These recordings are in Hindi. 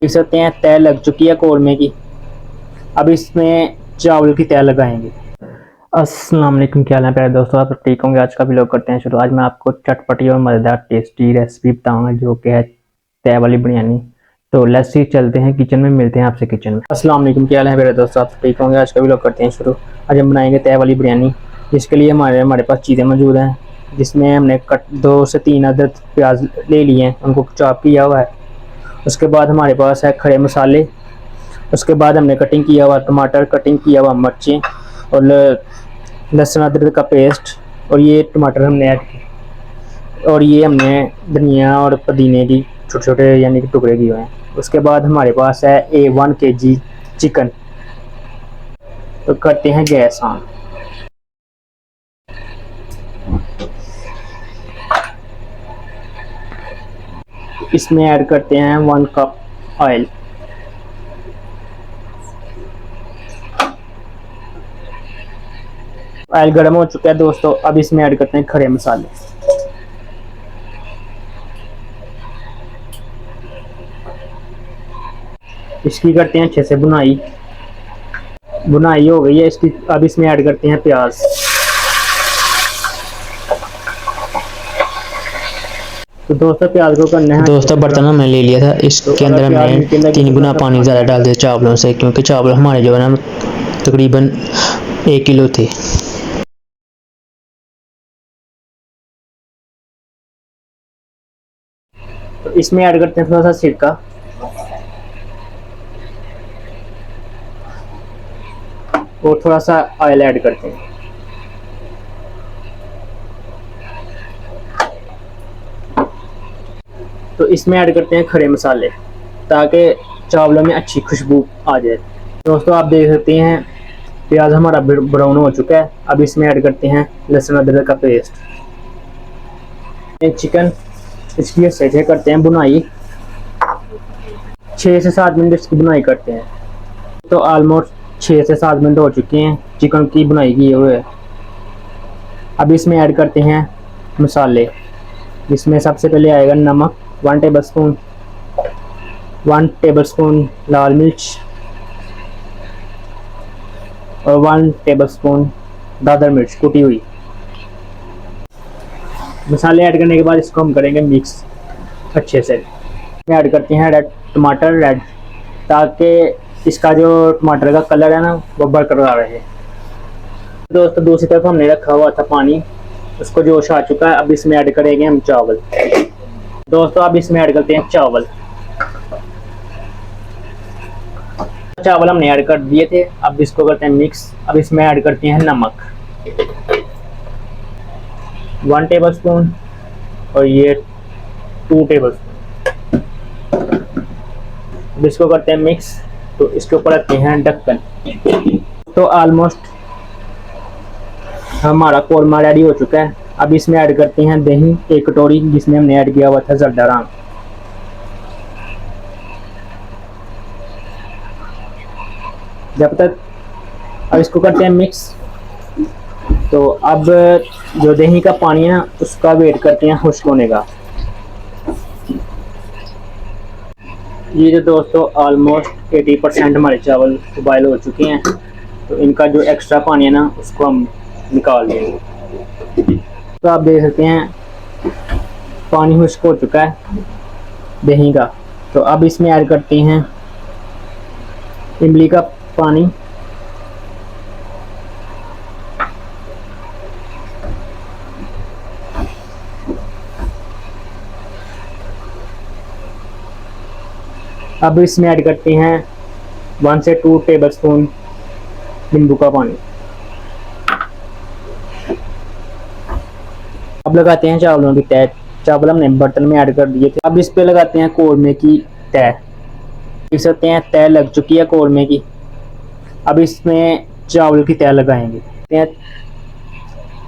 देख सकते हैं तय लग चुकी है कौरमे की। अब इसमें चावल की तय लगाएंगे। अस्सलाम वालेकुम, क्या हाल है प्यारे दोस्तों, आप ठीक होंगे। आज का व्लॉग करते हैं शुरू। आज मैं आपको चटपटी और मज़ेदार टेस्टी रेसिपी बताऊंगा जो कि है तय वाली बिरयानी। तो लेट्स सी चलते हैं किचन में, मिलते हैं आपसे किचन में। अस्सलाम वालेकुम, क्या हाल है प्यारे दोस्तों, आप ठीक होंगे। आज का व्लॉग करते हैं शुरू। आज हम बनाएंगे तय वाली बिरयानी। इसके लिए हमारे पास चीज़ें मौजूद हैं, जिसमें हमने 2 से 3 अदद प्याज ले लिए हैं, उनको चॉप किया हुआ है। उसके बाद हमारे पास है खड़े मसाले। उसके बाद हमने कटिंग किया हुआ टमाटर, कटिंग किया हुआ मिर्चें और लहसुन अदरक का पेस्ट, और ये टमाटर हमने ऐड किए, और ये हमने धनिया और पुदीने की छोटे छोटे यानी कि टुकड़े किए हुए हैं। उसके बाद हमारे पास है 1 kg चिकन। तो करते हैं गैस ऑन। इसमें ऐड करते हैं 1 कप ऑयल। ऑयल गर्म हो चुका है दोस्तों। अब इसमें ऐड करते हैं खड़े मसाले। इसकी करते हैं अच्छे से बुनाई। बुनाई हो गई है इसकी। अब इसमें ऐड करते हैं प्याज। तो दोस्तों प्याज को करना है दोस्तों बर्तन हमने ले लिया था, इसके अंदर हमने 3 गुना पानी ज़्यादा डाल दिया चावलों से, क्योंकि चावल हमारे जो है ना तकरीबन 1 किलो थे। तो इसमें ऐड करते हैं थोड़ा सा सिरका और थोड़ा सा ऑयल ऐड करते हैं। तो इसमें ऐड करते हैं खड़े मसाले, ताकि चावलों में अच्छी खुशबू आ जाए। दोस्तों आप देख सकते हैं प्याज हमारा ब्राउन हो चुका है। अब इसमें ऐड करते हैं लहसुन अदरक का पेस्ट, चिकन। इसकी अच्छे से करते हैं बुनाई। 6 से 7 मिनट इसकी बुनाई करते हैं। तो ऑलमोस्ट 6 से 7 मिनट हो चुके हैं चिकन की बुनाई किए हुए। अब इसमें ऐड करते हैं मसाले, जिसमें सबसे पहले आएगा नमक 1 टेबलस्पून, 1 टेबलस्पून लाल मिर्च और 1 टेबलस्पून दादर मिर्च कुटी हुई। मसाले ऐड करने के बाद इसको हम करेंगे मिक्स अच्छे से। ऐड करते हैं रेड, ताकि इसका जो टमाटर का कलर है ना वो बरकरार रहे। दोस्तों दूसरी तरफ हमने रखा हुआ था पानी, उसको जोश आ चुका है। अब इसमें ऐड करेंगे हम चावल। दोस्तों अब इसमें ऐड करते हैं चावल। चावल हमने ऐड कर दिए थे। अब इसको करते हैं मिक्स। अब इसमें ऐड करते हैं नमक 1 टेबलस्पून और ये 2 टेबलस्पून। अब इसको करते हैं मिक्स। तो इसके ऊपर रखते हैं ढक्कन। तो ऑलमोस्ट हमारा कौरमा रेडी हो चुका है। अब इसमें ऐड करते हैं दही 1 कटोरी, जिसमें हमने ऐड किया हुआ था जरदाराम। जब तक अब इसको करते हैं मिक्स। तो अब जो दही का पानी है उसका वेट करते हैं खुश्क होने का। ये जो दोस्तों ऑलमोस्ट 80% हमारे चावल बॉयल हो चुके हैं। तो इनका जो एक्स्ट्रा पानी है ना उसको हम निकाल देंगे। तो आप देख सकते हैं पानी खुश्क हो चुका है दही का। तो अब इसमें ऐड करते हैं इमली का पानी। अब इसमें ऐड करते हैं 1 से 2 टेबलस्पून नींबू का पानी। अब लगाते हैं चावलों की तय। चावल हमने बर्तन में ऐड कर दिए थे। अब इस पे लगाते हैं कौरमे की तय। देख सकते हैं तय लग चुकी है कौरमे की। अब इसमें चावल की तय लगाएंगे।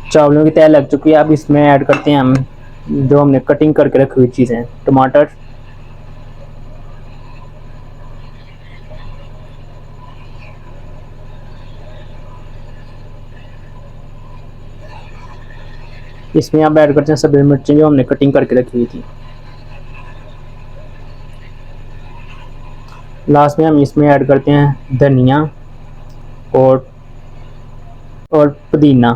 चावलों की तय लग चुकी है। अब इसमें ऐड करते हैं हम जो हमने कटिंग करके रखी हुई चीज़ें, टमाटर, इसमें आप ऐड करते हैं सब्जी मिर्चें जो हमने कटिंग करके रखी हुई थी। लास्ट में हम इसमें ऐड करते हैं धनिया और पुदीना।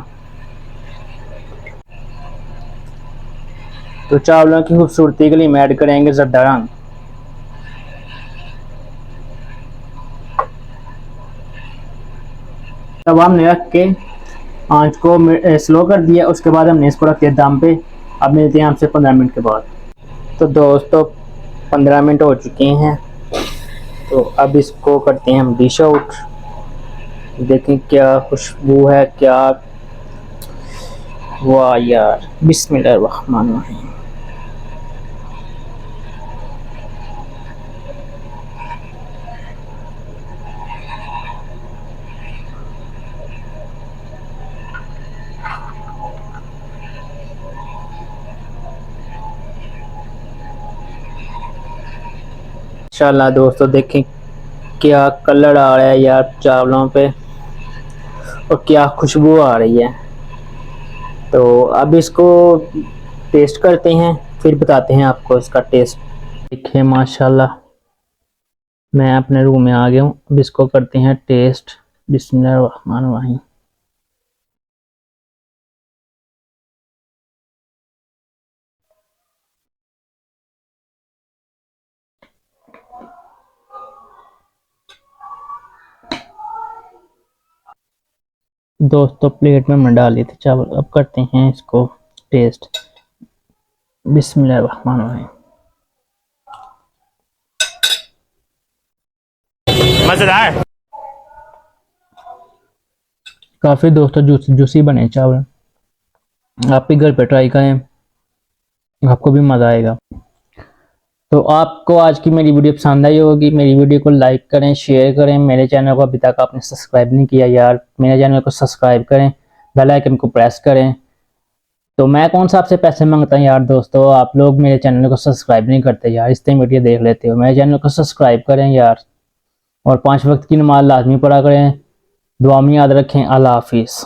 तो चावलों की खूबसूरती के लिए हम ऐड करेंगे ज़र्दा रंग। तब हमने रख के आंच को स्लो कर दिया, उसके बाद हमने इसको रख दिया दम पे। अब मिलते हैं आपसे 15 मिनट के बाद। तो दोस्तों 15 मिनट हो चुके हैं, तो अब इसको करते हैं हम डिश आउट। देखें क्या खुशबू है, क्या, वाह यार, बिस्मिल्लाहिर्रहमानिर्रहीम। इंशाल्लाह दोस्तों देखें क्या कलर आ रहा है यार चावलों पे, और क्या खुशबू आ रही है। तो अब इसको टेस्ट करते हैं, फिर बताते हैं आपको इसका टेस्ट। देखिए माशाल्लाह, मैं अपने रूम में आ गया हूँ। अब इसको करते हैं टेस्ट। बिस्मिल्लाहिर्रहमानिर्रहीम। दोस्तों प्लेट में डाल लिए थे चावल, अब करते हैं इसको टेस्ट। बिस्मिल्लाहिर्रहमानिर्रहीम। मजेदार, काफ़ी दोस्तों जूसी बने चावल। आप भी घर पे ट्राई करें, आपको भी मज़ा आएगा। तो आपको आज की मेरी वीडियो पसंद आई होगी। मेरी वीडियो को लाइक करें, शेयर करें। मेरे चैनल को अभी तक आपने सब्सक्राइब नहीं किया यार, मेरे चैनल को सब्सक्राइब करें, बेल आइकन को प्रेस करें। तो मैं कौन सा आपसे पैसे मांगता हूँ यार दोस्तों, आप लोग मेरे चैनल को सब्सक्राइब नहीं करते यार, इससे वीडियो देख लेते हो। मेरे चैनल को सब्सक्राइब करें यार, और 5 वक्त की नमाज लाजमी पढ़ा करें। दुआ में याद रखें। अल्लाह हाफिज़।